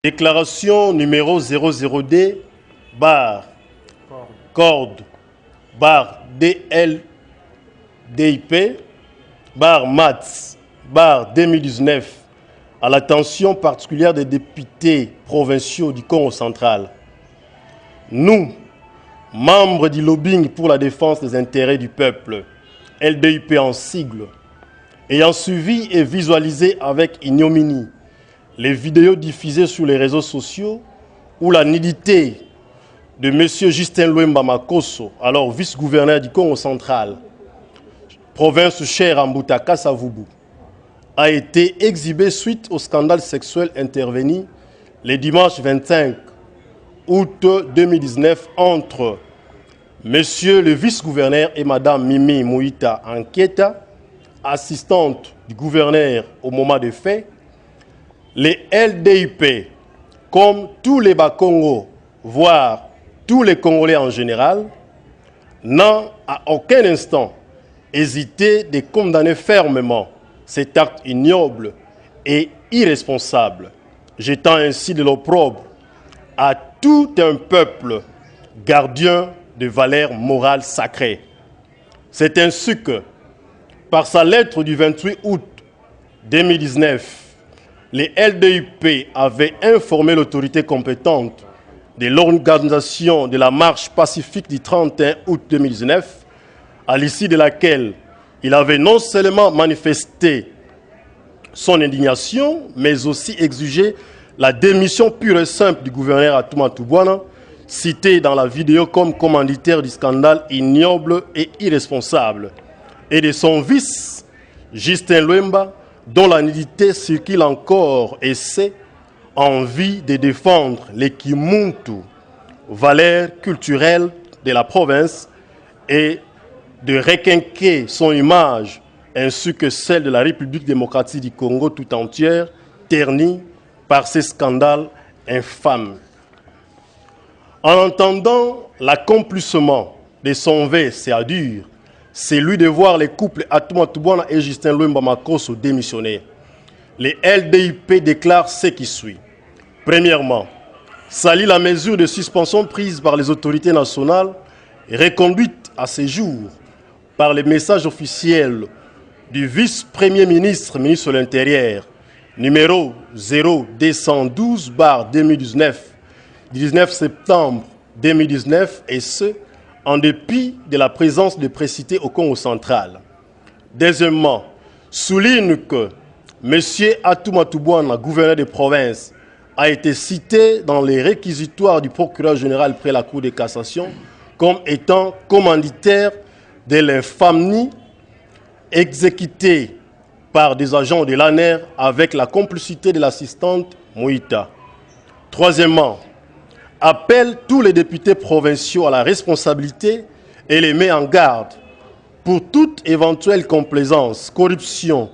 Déclaration numéro 00D barre corde barre DLDIP barre MATS barre 2019 à l'attention particulière des députés provinciaux du Congo central. Nous, membres du lobbying pour la défense des intérêts du peuple, LDIP en sigle, ayant suivi et visualisé avec ignominie les vidéos diffusées sur les réseaux sociaux où la nudité de M. Justin Lwemba Makosso, alors vice-gouverneur du Congo central, province chère à Mboutaka Savubu, a été exhibée suite au scandale sexuel intervenu le dimanche 25 août 2019 entre M. le vice-gouverneur et Mme Mimi Mouita Anketa, assistante du gouverneur au moment des faits. Les LDIP, comme tous les Bas-Congo, voire tous les Congolais en général, n'ont à aucun instant hésité de condamner fermement cet acte ignoble et irresponsable, jetant ainsi de l'opprobre à tout un peuple gardien de valeurs morales sacrées. C'est ainsi que, par sa lettre du 28 août 2019, les LDIP avaient informé l'autorité compétente de l'organisation de la marche pacifique du 31 août 2019, à l'issue de laquelle il avait non seulement manifesté son indignation, mais aussi exigé la démission pure et simple du gouverneur Atouma Toubouana, cité dans la vidéo comme commanditaire du scandale ignoble et irresponsable, et de son vice, Justin Lwemba, dont la nudité circule encore et c'est envie de défendre les Kimuntu, valeurs culturelles de la province, et de requinquer son image ainsi que celle de la République démocratique du Congo tout entière, ternie par ces scandales infâmes. En entendant l'accomplissement de son vœu, c'est dur, c'est lui de voir les couples Atouma Toubouana et Justin Lwemba Makosso démissionner. Les LDIP déclarent ce qui suit. Premièrement, salit la mesure de suspension prise par les autorités nationales et reconduite à ce jour par les messages officiels du vice-premier ministre, ministre de l'Intérieur, numéro 0212/2019, 19 septembre 2019, et ce, en dépit de la présence de précités au Congo central. Deuxièmement, souligne que M. Atouma Toubouana, gouverneur de province, a été cité dans les réquisitoires du procureur général près la Cour de cassation comme étant commanditaire de l'infamie exécutée par des agents de l'ANER avec la complicité de l'assistante Mouita. Troisièmement, appelle tous les députés provinciaux à la responsabilité et les met en garde pour toute éventuelle complaisance, corruption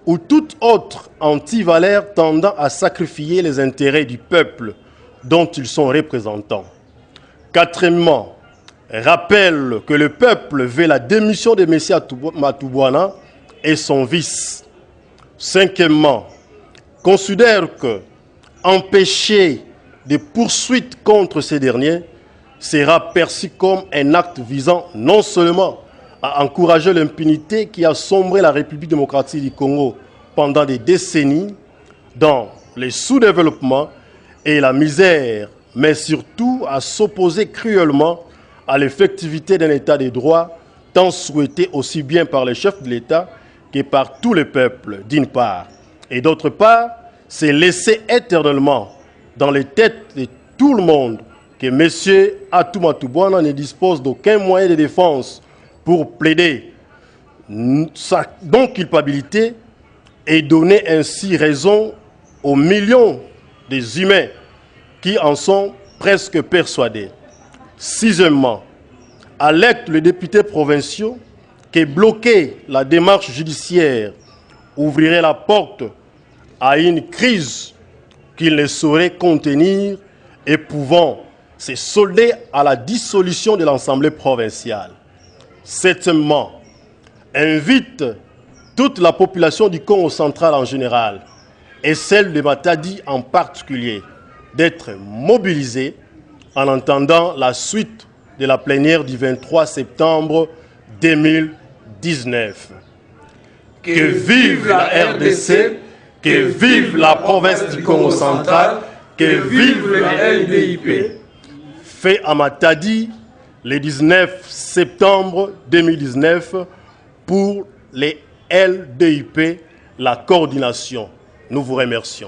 ou toute autre antivaleur tendant à sacrifier les intérêts du peuple dont ils sont représentants. Quatrièmement, rappelle que le peuple veut la démission de M. Atouma Toubouana et son vice. Cinquièmement, considère que empêcher des poursuites contre ces derniers sera perçu comme un acte visant non seulement à encourager l'impunité qui a sombré la République démocratique du Congo pendant des décennies dans le sous-développement et la misère, mais surtout à s'opposer cruellement à l'effectivité d'un État de droit tant souhaité aussi bien par les chefs de l'État que par tous les peuples, d'une part. Et d'autre part, c'est laisser éternellement dans les têtes de tout le monde que M. Atouma Toubouana ne dispose d'aucun moyen de défense pour plaider sa non-culpabilité et donner ainsi raison aux millions des humains qui en sont presque persuadés. Sixièmement, alerte les députés provinciaux que bloquer la démarche judiciaire ouvrirait la porte à une crise qu'il ne saurait contenir et pouvant se solder à la dissolution de l'Assemblée provinciale. Septièmement, invite toute la population du Congo central en général et celle de Matadi en particulier d'être mobilisés en attendant la suite de la plénière du 23 septembre 2019. Que vive la RDC, que vive la province du Congo central, que vive la LDIP. Fait à Matadi le 19 septembre 2019 pour les LDIP, la coordination. Nous vous remercions.